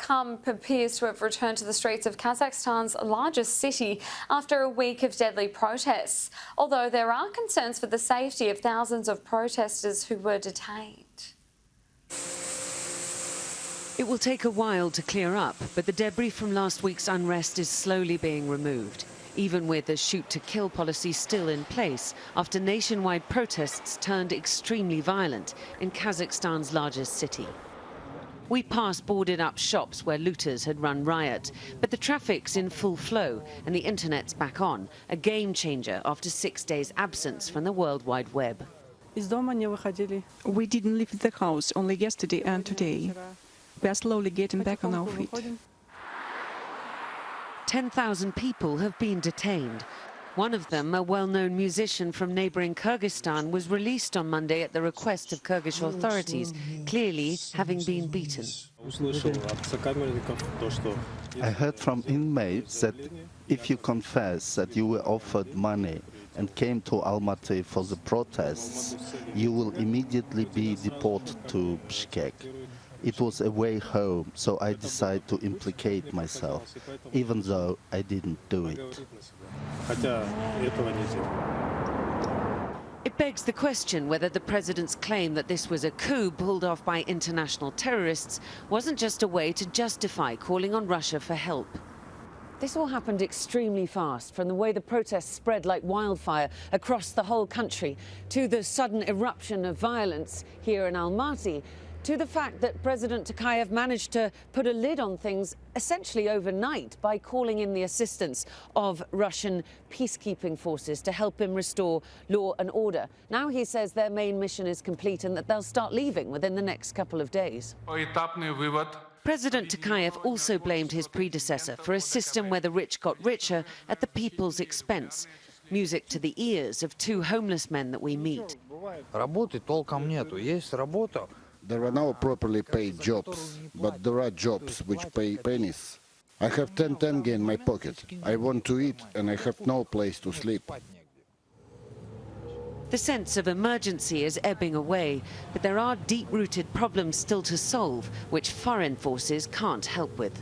calm appears to have returned to the streets of Kazakhstan's largest city after a week of deadly protests, although there are concerns for the safety of thousands of protesters who were detained. It will take a while to clear up, but the debris from last week's unrest is slowly being removed, even with the shoot-to-kill policy still in place after nationwide protests turned extremely violent in Kazakhstan's largest city. We passed boarded-up shops where looters had run riot, but the traffic's in full flow and the internet's back on, a game-changer after 6 days' absence from the World Wide Web. We didn't leave the house only yesterday and today. We are slowly getting back on our feet. 10,000 people have been detained. One of them, a well-known musician from neighbouring Kyrgyzstan, was released on Monday at the request of Kyrgyz authorities, clearly having been beaten. I heard from inmates that if you confess that you were offered money and came to Almaty for the protests, you will immediately be deported to Bishkek. It was a way home, so I decided to implicate myself, even though I didn't do it. It begs the question whether the president's claim that this was a coup pulled off by international terrorists wasn't just a way to justify calling on Russia for help. This all happened extremely fast, from the way the protests spread like wildfire across the whole country, to the sudden eruption of violence here in Almaty, to the fact that President Tokayev managed to put a lid on things essentially overnight by calling in the assistance of Russian peacekeeping forces to help him restore law and order. Now he says their main mission is complete and that they'll start leaving within the next couple of days. President Tokayev also blamed his predecessor for a system where the rich got richer at the people's expense. Music to the ears of two homeless men that we meet. There are no properly paid jobs, but there are jobs which pay pennies. I have 10 tenge in my pocket. I want to eat and I have no place to sleep. The sense of emergency is ebbing away, but there are deep-rooted problems still to solve, which foreign forces can't help with.